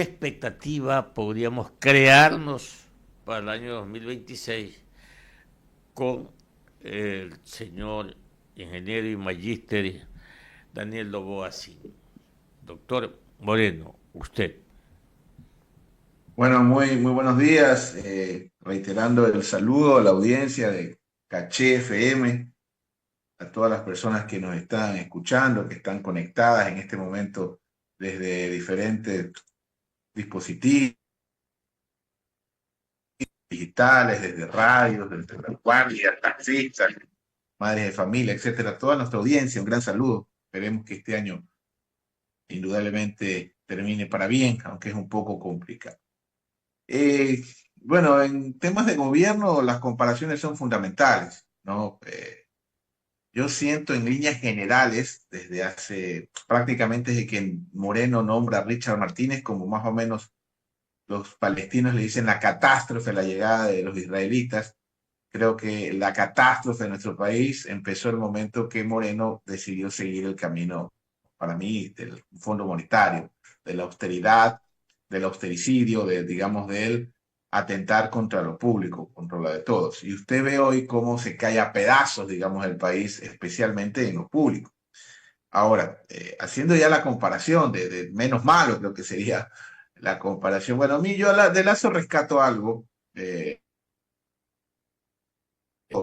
expectativa podríamos crearnos para el año 2026 con el señor ingeniero y magíster Daniel Noboa Sin? Doctor Moreno, usted. Bueno, muy buenos días. Reiterando el saludo a la audiencia de Caché FM, a todas las personas que nos están escuchando, que están conectadas en este momento desde diferentes dispositivos digitales, desde radios, desde guardias, taxistas, madres de familia, etcétera. Toda nuestra audiencia, un gran saludo. Esperemos que este año indudablemente termine para bien, aunque es un poco complicado. Eh, bueno, en temas de gobierno las comparaciones son fundamentales, ¿no? Yo siento en líneas generales, desde hace prácticamente desde que Moreno nombra a Richard Martínez, como más o menos los palestinos le dicen la catástrofe, la llegada de los israelitas, creo que la catástrofe de nuestro país empezó el momento que Moreno decidió seguir el camino, para mí, del Fondo Monetario, de la austeridad, del austericidio, de, digamos, de él atentar contra lo público, contra lo de todos. Y usted ve hoy cómo se cae a pedazos, digamos, el país, especialmente en lo público. Ahora, haciendo ya la comparación de menos malo, creo que sería la comparación. Bueno, a mí yo de Lazo rescato algo.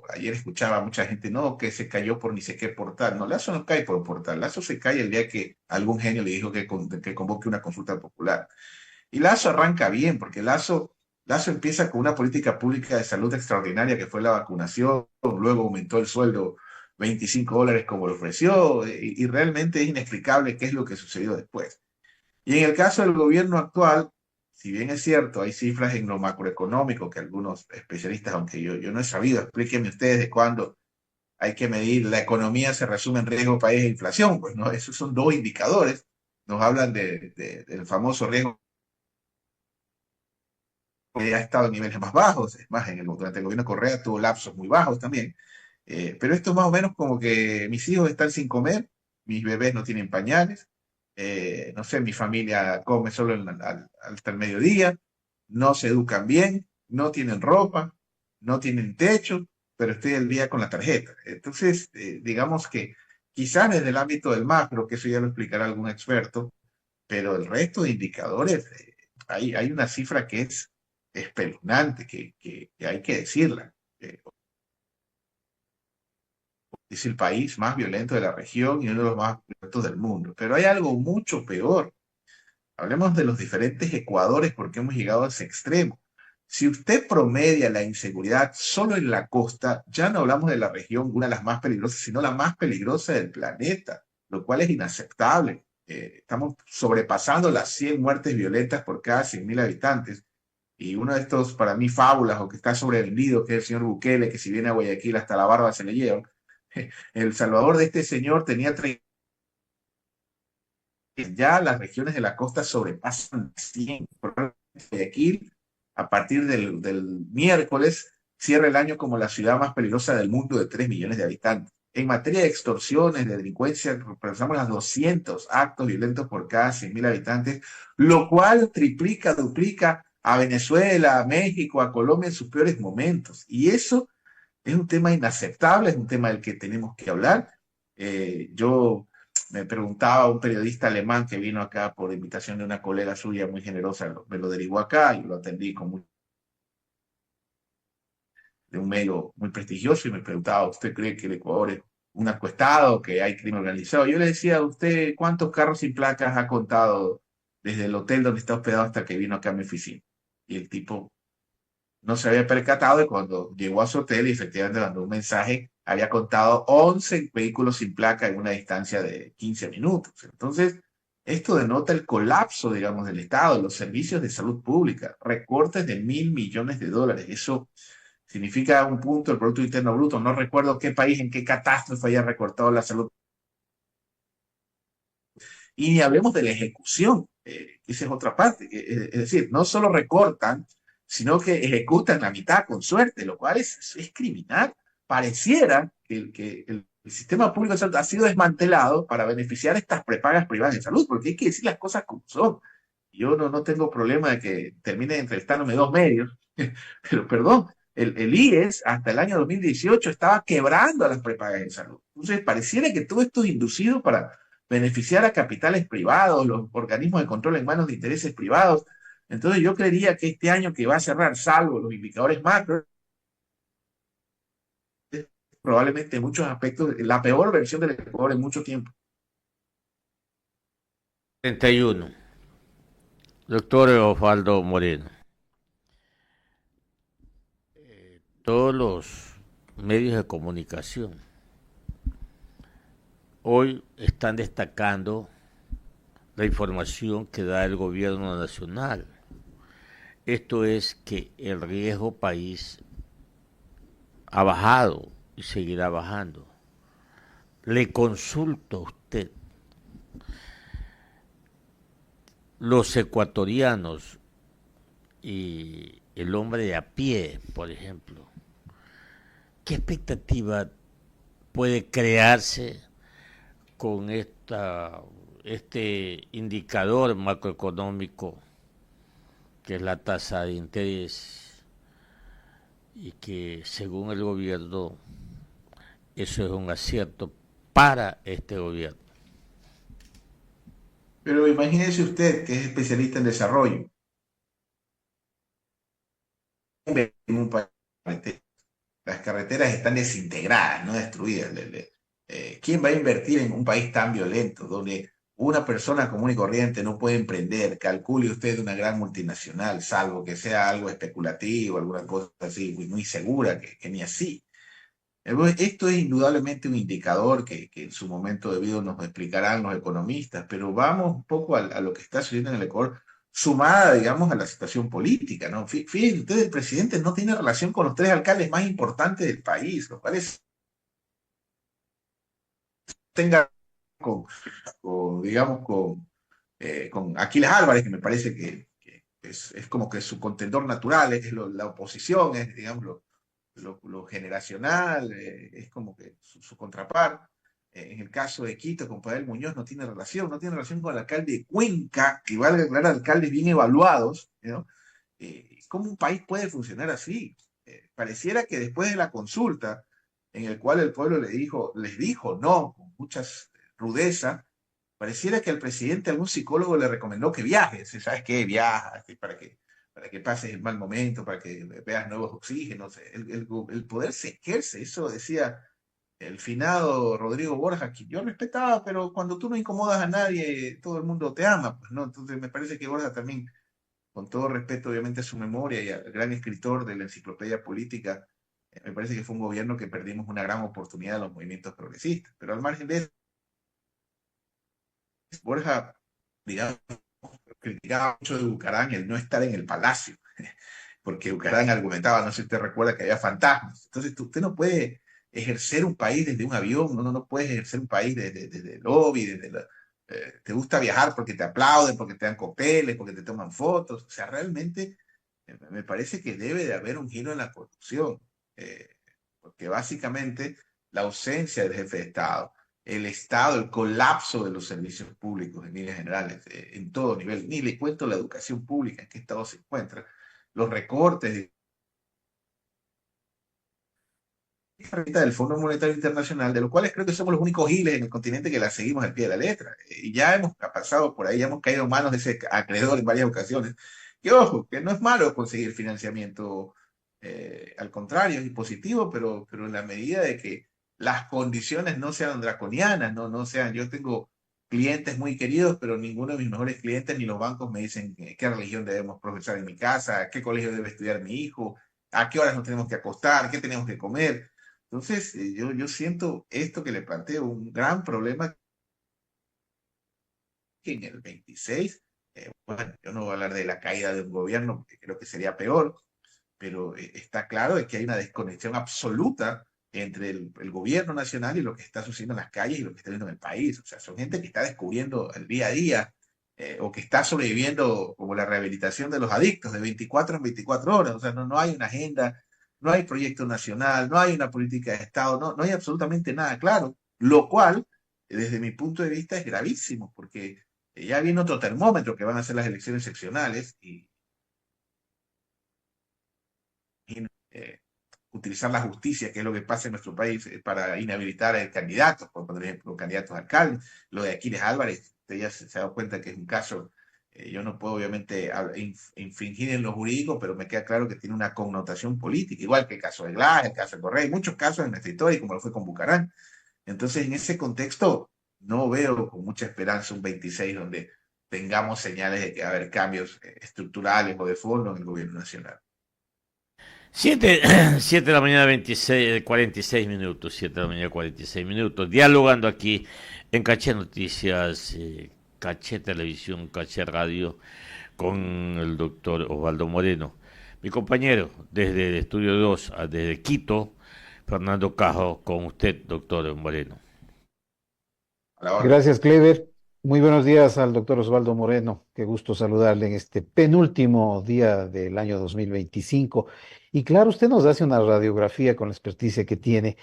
Ayer escuchaba a mucha gente, no, que se cayó por ni sé qué portal. No, Lazo no cae por portal. Lazo se cae el día que algún genio le dijo que convoque una consulta popular. Y Lazo arranca bien, porque Lazo empieza con una política pública de salud extraordinaria que fue la vacunación, luego aumentó el sueldo $25 como lo ofreció, y realmente es inexplicable qué es lo que sucedió después. Y en el caso del gobierno actual, si bien es cierto, hay cifras en lo macroeconómico que algunos especialistas, aunque yo no he sabido, explíquenme ustedes de cuándo hay que medir la economía, se resume en riesgo país e inflación, pues no, esos son dos indicadores. Nos hablan del famoso riesgo que ha estado en niveles más bajos, es más, durante el gobierno de Correa tuvo lapsos muy bajos también. Pero esto es más o menos como que mis hijos están sin comer, mis bebés no tienen pañales, no sé, mi familia come solo hasta el mediodía, no se educan bien, no tienen ropa, no tienen techo, pero estoy el día con la tarjeta. Entonces, digamos que quizás desde el ámbito del macro, que eso ya lo explicará algún experto, pero el resto de indicadores, hay una cifra que es espeluznante, que hay que decirla. Eh, es el país más violento de la región y uno de los más violentos del mundo. Pero hay algo mucho peor. Hablemos de los diferentes ecuadores porque hemos llegado a ese extremo. Si usted promedia la inseguridad solo en la costa, ya no hablamos de la región, una de las más peligrosas, sino la más peligrosa del planeta, lo cual es inaceptable. Estamos sobrepasando las 100 muertes violentas por cada 100.000 habitantes. Y uno de estos, para mí, fábulas o que está sobrevendido, que es el señor Bukele, que si viene a Guayaquil hasta la barba se le lleva. El Salvador de este señor tenía 30, ya las regiones de la costa sobrepasan 100. Guayaquil, a partir del miércoles, cierra el año como la ciudad más peligrosa del mundo de 3 millones de habitantes. En materia de extorsiones, de delincuencia, pasamos las 200 actos violentos por cada 100.000 habitantes, lo cual triplica, duplica a Venezuela, a México, a Colombia en sus peores momentos. Y eso es un tema inaceptable, es un tema del que tenemos que hablar. Yo me preguntaba un periodista alemán que vino acá por invitación de una colega suya muy generosa, me lo derivó acá y lo atendí de un medio muy prestigioso y me preguntaba, ¿usted cree que el Ecuador es un narcoestado, que hay crimen organizado? Yo le decía, ¿usted cuántos carros sin placas ha contado desde el hotel donde está hospedado hasta que vino acá a mi oficina? Y el tipo no se había percatado y cuando llegó a su hotel y efectivamente mandó un mensaje, había contado 11 vehículos sin placa en una distancia de 15 minutos. Entonces, esto denota el colapso, digamos, del Estado, de los servicios de salud pública, recortes de $1.000 millones. Eso significa un punto del Producto Interno Bruto. No recuerdo qué país, en qué catástrofe haya recortado la salud. Y ni hablemos de la ejecución, esa es otra parte. Es decir, no solo recortan, sino que ejecutan la mitad con suerte, lo cual es criminal. Pareciera que el sistema público de salud ha sido desmantelado para beneficiar a estas prepagas privadas de salud, porque hay que decir las cosas como son. Yo no tengo problema de que termine entrevistándome dos medios, pero perdón, el IES hasta el año 2018 estaba quebrando a las prepagas de salud. Entonces, pareciera que todo esto es inducido para beneficiar a capitales privados, los organismos de control en manos de intereses privados. Entonces, yo creería que este año que va a cerrar, salvo los indicadores macro, es probablemente en muchos aspectos la peor versión del Ecuador en mucho tiempo. 31. Doctor Osvaldo Moreno. Todos los medios de comunicación hoy están destacando la información que da el gobierno nacional. Esto es que el riesgo país ha bajado y seguirá bajando. Le consulto a usted, los ecuatorianos y el hombre de a pie, por ejemplo, ¿qué expectativa puede crearse con este indicador macroeconómico que es la tasa de interés y que según el gobierno eso es un acierto para este gobierno? Pero imagínese usted que es especialista en desarrollo en un país. Las carreteras están desintegradas, no destruidas. ¿Quién va a invertir en un país tan violento, donde una persona común y corriente no puede emprender? Calcule usted una gran multinacional, salvo que sea algo especulativo, alguna cosa así muy segura, que ni así. Esto es indudablemente un indicador que en su momento debido nos explicarán los economistas, pero vamos un poco a lo que está sucediendo en el Ecuador, sumada, digamos, a la situación política, ¿no? Fíjense ustedes, el presidente no tiene relación con los tres alcaldes más importantes del país, lo cual es, tenga digamos, con Aquiles Álvarez, que me parece que es como que su contendor natural, es la oposición, es, digamos, lo generacional, es como que su contraparte. En el caso de Quito, con Pavel Muñoz no tiene relación con el alcalde de Cuenca, que valga aclarar, alcaldes bien evaluados, ¿no? ¿Cómo un país puede funcionar así? Pareciera que después de la consulta, en el cual el pueblo les dijo no, con muchas rudeza, pareciera que al presidente algún psicólogo le recomendó que viaje. ¿Sabes qué? Viaja para que pases el mal momento, para que veas nuevos oxígenos. El poder se ejerce, eso decía el finado Rodrigo Borja, que yo respetaba, pero cuando tú no incomodas a nadie, todo el mundo te ama, pues, ¿no? Entonces me parece que Borja también, con todo respeto obviamente a su memoria y al gran escritor de la enciclopedia política, me parece que fue un gobierno que perdimos una gran oportunidad de los movimientos progresistas. Pero al margen de eso, Borja, digamos, criticaba mucho de Bucarán el no estar en el palacio, porque Bucarán argumentaba, no sé si usted recuerda, que había fantasmas. Entonces, usted no puede ejercer un país desde un avión, no puedes ejercer un país desde el lobby, te gusta viajar porque te aplauden, porque te dan cócteles, porque te toman fotos. O sea, realmente me parece que debe de haber un giro en la corrupción, porque básicamente la ausencia del jefe de Estado, el Estado, el colapso de los servicios públicos en líneas generales, en todo nivel, ni le cuento la educación pública, en qué estado se encuentra, los recortes del Fondo Monetario Internacional, de los cuales creo que somos los únicos giles en el continente que la seguimos al pie de la letra. Y ya hemos pasado por ahí, ya hemos caído en manos de ese acreedor en varias ocasiones. Que ojo, que no es malo conseguir financiamiento, al contrario, es positivo, pero en la medida de que las condiciones no sean draconianas, no sean, yo tengo clientes muy queridos, pero ninguno de mis mejores clientes ni los bancos me dicen qué religión debemos profesar en mi casa, qué colegio debe estudiar mi hijo, a qué horas nos tenemos que acostar, qué tenemos que comer. Entonces, yo siento esto que le planteo un gran problema que en el 26, bueno, yo no voy a hablar de la caída de un gobierno, porque creo que sería peor, pero está claro de que hay una desconexión absoluta entre el gobierno nacional y lo que está sucediendo en las calles y lo que está viendo en el país. O sea, son gente que está descubriendo el día a día, o que está sobreviviendo como la rehabilitación de los adictos de 24 en 24 horas. O sea, no hay una agenda, no hay proyecto nacional, no hay una política de Estado, no hay absolutamente nada claro, lo cual, desde mi punto de vista, es gravísimo, porque Ya viene otro termómetro que van a ser las elecciones seccionales y utilizar la justicia, que es lo que pasa en nuestro país, para inhabilitar candidatos, por ejemplo, candidatos a alcalde. Lo de Aquiles Álvarez, usted ya se ha dado cuenta que es un caso, yo no puedo obviamente infringir en lo jurídico, pero me queda claro que tiene una connotación política, igual que el caso de Glass, el caso de Correa, hay muchos casos en nuestra historia, como lo fue con Bucarán. Entonces, en ese contexto, no veo con mucha esperanza un 26 donde tengamos señales de que va a haber cambios estructurales o de fondo en el gobierno nacional. 7, 7 de la mañana 26, 46 minutos, 7 de la mañana 46 minutos, dialogando aquí en Caché Noticias, Caché Televisión, Caché Radio, con el doctor Osvaldo Moreno. Mi compañero desde el Estudio 2, desde Quito, Fernando Cajo, con usted, doctor Moreno. A la orden. Gracias, Clever. Muy buenos días al doctor Osvaldo Moreno. Qué gusto saludarle en este penúltimo día del año 2025. Y claro, usted nos hace una radiografía con la experticia que tiene.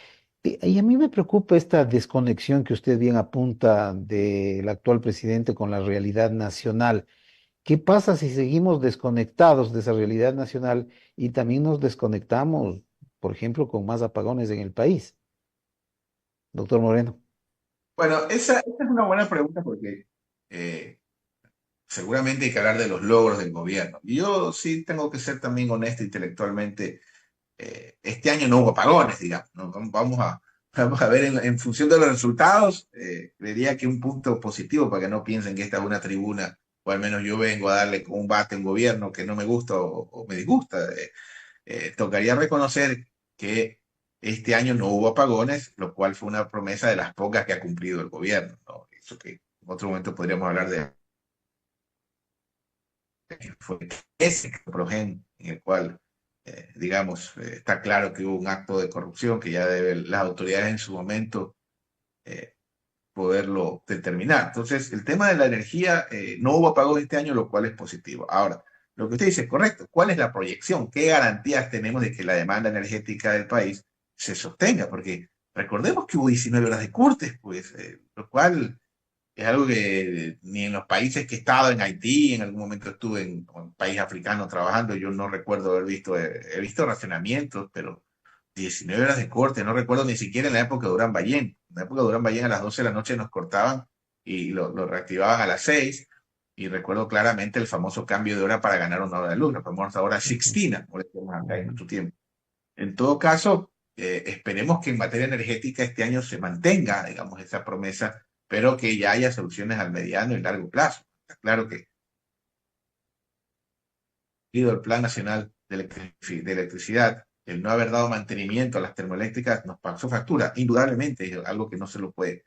Y a mí me preocupa esta desconexión que usted bien apunta del actual presidente con la realidad nacional. ¿Qué pasa si seguimos desconectados de esa realidad nacional y también nos desconectamos, por ejemplo, con más apagones en el país? Doctor Moreno. Bueno, esa es una buena pregunta porque eh, seguramente hay que hablar de los logros del gobierno. Y yo sí tengo que ser también honesto intelectualmente. Este año no hubo apagones, digamos, ¿no? Vamos a ver en función de los resultados, creería que un punto positivo para que no piensen que esta es una tribuna, o al menos yo vengo a darle con un bate a un gobierno que no me gusta o me disgusta. Tocaría reconocer que este año no hubo apagones, lo cual fue una promesa de las pocas que ha cumplido el gobierno, ¿no? Eso que en otro momento podríamos hablar de que fue ese Progen, en el cual, digamos, está claro que hubo un acto de corrupción que ya deben las autoridades en su momento eh, poderlo determinar. Entonces, el tema de la energía, no hubo apagón este año, lo cual es positivo. Ahora, lo que usted dice es correcto. ¿Cuál es la proyección? ¿Qué garantías tenemos de que la demanda energética del país se sostenga? Porque recordemos que hubo 19 horas de cortes, pues, lo cual es algo que ni en los países que he estado, en Haití, en algún momento estuve en un país africano trabajando, yo no recuerdo haber visto, he visto racionamientos, pero 19 horas de corte, no recuerdo ni siquiera en la época de Durán Ballén. En la época de Durán Ballén a las 12 de la noche nos cortaban y lo reactivaban a las 6. Y recuerdo claramente el famoso cambio de hora para ganar una hora de luz, la famosa hora Ujú, sixtina, como le decimos acá en ujú. nuestro tiempo. En todo caso, esperemos que en materia energética este año se mantenga, digamos, esa promesa, pero que ya haya soluciones al mediano y largo plazo. Está claro que el Plan Nacional de Electricidad, el no haber dado mantenimiento a las termoeléctricas nos pasó factura, indudablemente, es algo que no se lo puede,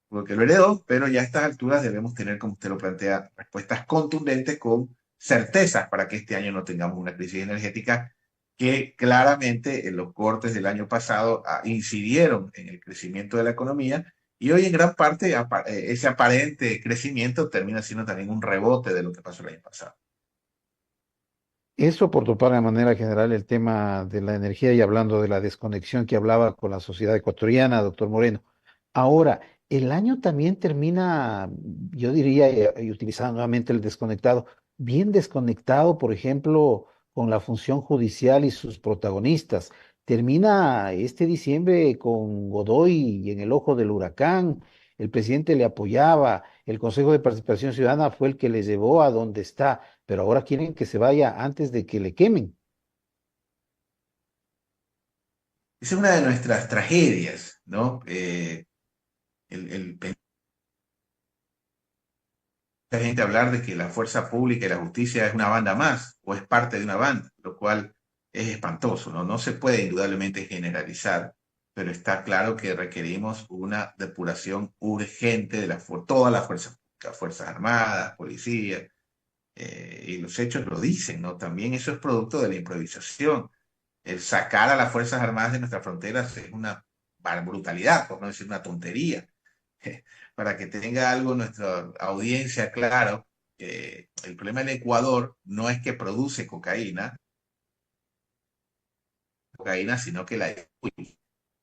porque lo heredó, pero ya a estas alturas debemos tener, como usted lo plantea, respuestas contundentes con certezas para que este año no tengamos una crisis energética que claramente en los cortes del año pasado incidieron en el crecimiento de la economía y hoy en gran parte ese aparente crecimiento termina siendo también un rebote de lo que pasó el año pasado. Eso por topar de manera general el tema de la energía y hablando de la desconexión que hablaba con la sociedad ecuatoriana, doctor Moreno. Ahora, el año también termina, yo diría, y utilizando nuevamente el desconectado, bien desconectado, por ejemplo, con la función judicial y sus protagonistas. Termina este diciembre con Godoy y en el ojo del huracán. El presidente le apoyaba, el Consejo de Participación Ciudadana fue el que le llevó a donde está, pero ahora quieren que se vaya antes de que le quemen. Esa es una de nuestras tragedias, ¿no? La gente hablar de que la fuerza pública y la justicia es una banda más o es parte de una banda, lo cual es espantoso, ¿no? No se puede indudablemente generalizar, pero está claro que requerimos una depuración urgente de todas las fuerzas públicas, Fuerzas Armadas, policías, y los hechos lo dicen, ¿no? También eso es producto de la improvisación. El sacar a las Fuerzas Armadas de nuestras fronteras es una brutalidad, por no decir una tontería. Para que tenga algo nuestra audiencia claro, el problema del Ecuador no es que produce cocaína, sino que la distribuye.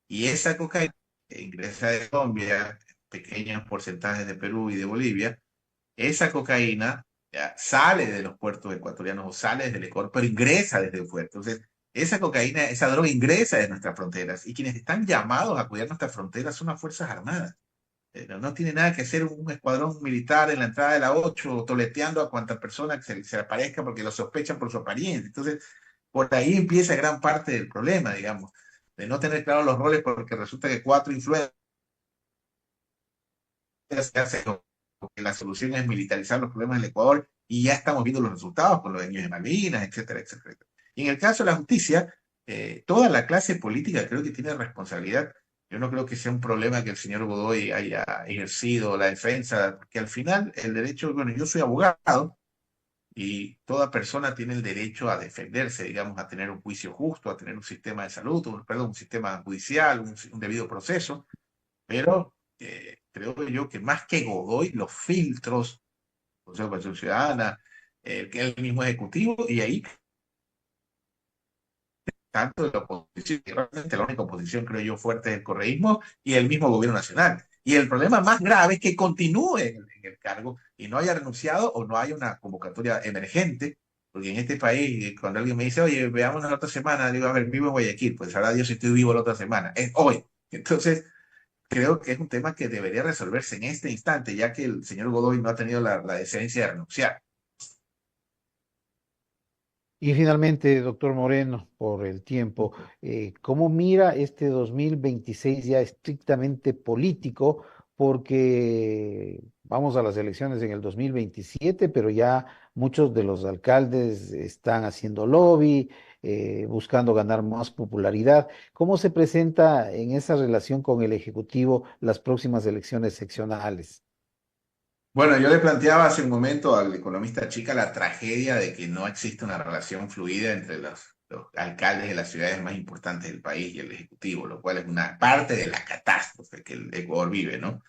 Y esa cocaína ingresa de Colombia, pequeños porcentajes de Perú y de Bolivia, esa cocaína ya sale de los puertos ecuatorianos o sale desde el Ecuador, pero ingresa desde el puerto. Entonces, esa cocaína, esa droga ingresa de nuestras fronteras y quienes están llamados a cuidar nuestras fronteras son las Fuerzas Armadas. No tiene nada que hacer un escuadrón militar en la entrada de la 8 toleteando a cuanta persona que se le aparezca porque lo sospechan por su apariencia. Entonces, por ahí empieza gran parte del problema, digamos, de no tener claros los roles porque resulta que cuatro influencers se hacen que la solución es militarizar los problemas del Ecuador y ya estamos viendo los resultados con los niños de Malvinas, etcétera, etcétera. Y en el caso de la justicia, toda la clase política creo que tiene responsabilidad. Yo no creo que sea un problema que el señor Godoy haya ejercido la defensa, porque al final el derecho, bueno, yo soy abogado y toda persona tiene el derecho a defenderse, digamos, a tener un juicio justo, a tener un sistema de salud, perdón, un sistema judicial, un debido proceso, pero creo yo que más que Godoy, los filtros, Consejo de Participación Ciudadana, que el mismo Ejecutivo, y ahí tanto de la oposición, y realmente la única oposición, creo yo, fuerte es el correísmo y el mismo gobierno nacional. Y el problema más grave es que continúe en el cargo y no haya renunciado o no haya una convocatoria emergente, porque en este país, cuando alguien me dice, oye, veamos la otra semana, digo, a ver, vivo en Guayaquil, pues ahora Dios si estoy vivo la otra semana, es hoy. Entonces, creo que es un tema que debería resolverse en este instante, ya que el señor Godoy no ha tenido la decencia de renunciar. Y finalmente, doctor Moreno, por el tiempo, ¿cómo mira este 2026 ya estrictamente político? Porque vamos a las elecciones en el 2027, pero ya muchos de los alcaldes están haciendo lobby, buscando ganar más popularidad. ¿Cómo se presenta en esa relación con el Ejecutivo las próximas elecciones seccionales? Bueno, yo le planteaba hace un momento al economista Chica la tragedia de que no existe una relación fluida entre los alcaldes de las ciudades más importantes del país y el Ejecutivo, lo cual es una parte de la catástrofe que el Ecuador vive, ¿no?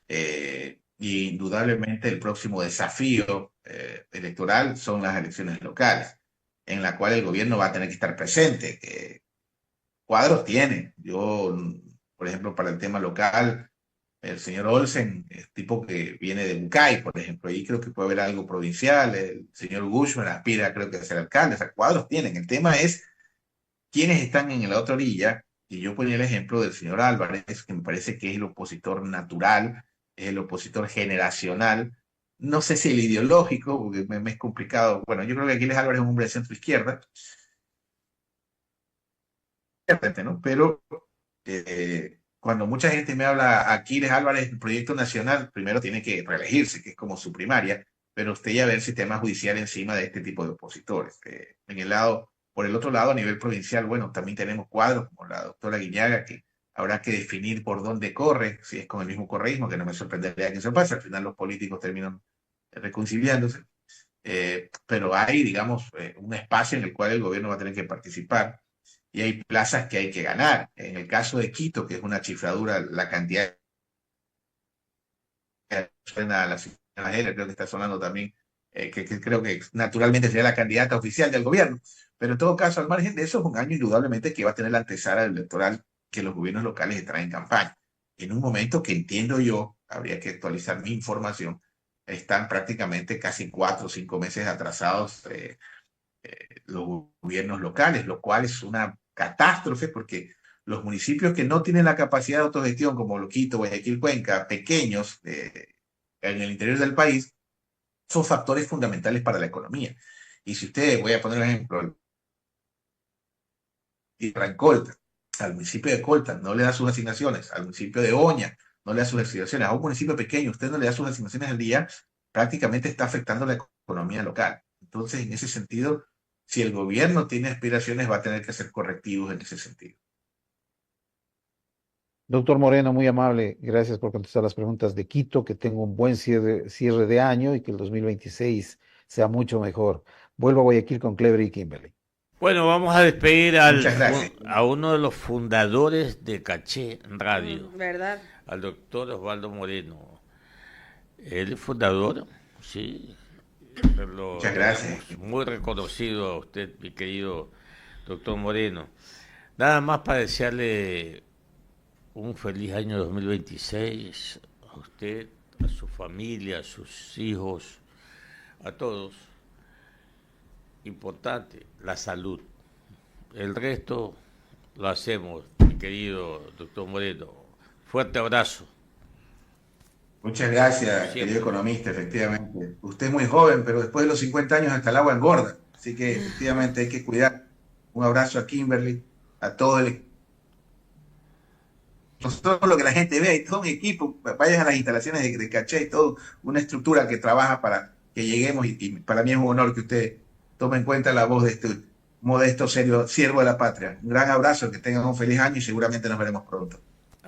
Y indudablemente el próximo desafío electoral son las elecciones locales, en la cual el gobierno va a tener que estar presente. Cuadros tiene. Yo, por ejemplo, para el tema local el señor Olsen, el tipo que viene de Bucay, por ejemplo, ahí creo que puede haber algo provincial, el señor Gushman aspira creo que a ser alcalde, o sea, cuadros tienen. El tema es quiénes están en la otra orilla, y yo ponía el ejemplo del señor Álvarez, que me parece que es el opositor natural, es el opositor generacional, no sé si el ideológico, porque me es complicado, bueno, yo creo que Aquiles Álvarez es un hombre de centro izquierda, ¿no? Pero cuando mucha gente me habla Aquiles Álvarez, el proyecto nacional, primero tiene que reelegirse, que es como su primaria, pero usted ya ve el sistema judicial encima de este tipo de opositores. Por el otro lado, a nivel provincial, bueno, también tenemos cuadros como la doctora Guiñaga, que habrá que definir por dónde corre, si es con el mismo correísmo, que no me sorprendería que eso pase, al final los políticos terminan reconciliándose, pero hay, digamos, un espacio en el cual el gobierno va a tener que participar y hay plazas que hay que ganar. En el caso de Quito, que es una chifradura, la cantidad que suena a la señora, creo que está sonando también, que creo que naturalmente sería la candidata oficial del gobierno. Pero en todo caso, al margen de eso, es un año indudablemente que va a tener la antesala electoral que los gobiernos locales estarán en campaña. En un momento que entiendo yo, habría que actualizar mi información, están prácticamente casi 4 o 5 meses atrasados los gobiernos locales, lo cual es una catástrofe porque los municipios que no tienen la capacidad de autogestión, como Loquito, Guayaquil, Cuenca, pequeños en el interior del país, son factores fundamentales para la economía. Y si ustedes, voy a poner un ejemplo, Colta, al municipio de Colta no le da sus asignaciones, al municipio de Oña no le da sus asignaciones, a un municipio pequeño usted no le da sus asignaciones al día, prácticamente está afectando la economía local. Entonces, en ese sentido, si el gobierno tiene aspiraciones, va a tener que hacer correctivos en ese sentido. Doctor Moreno, muy amable, gracias por contestar las preguntas de Quito, que tenga un buen cierre de año y que el 2026 sea mucho mejor. Vuelvo a Guayaquil con Clever y Kimberly. Bueno, vamos a despedir Muchas gracias. a uno de los fundadores de Caché Radio, ¿Verdad? al doctor Osvaldo Moreno. Él es fundador, sí, Muchas lo gracias. vemos muy reconocido a usted, mi querido doctor Moreno. Nada más para desearle un feliz año 2026, a usted, a su familia, a sus hijos, a todos. Importante, la salud. El resto lo hacemos, mi querido doctor Moreno. Fuerte abrazo. Muchas gracias, querido Siempre. economista, efectivamente. Usted es muy joven, pero después de los 50 años hasta el agua engorda. Así que efectivamente hay que cuidar. Un abrazo a Kimberly, a todo el no solo lo que la gente ve, hay todo un equipo, vayan a las instalaciones de Caché y todo, una estructura que trabaja para que lleguemos y para mí es un honor que usted tome en cuenta la voz de este modesto serio, siervo de la patria. Un gran abrazo, que tengan un feliz año y seguramente nos veremos pronto.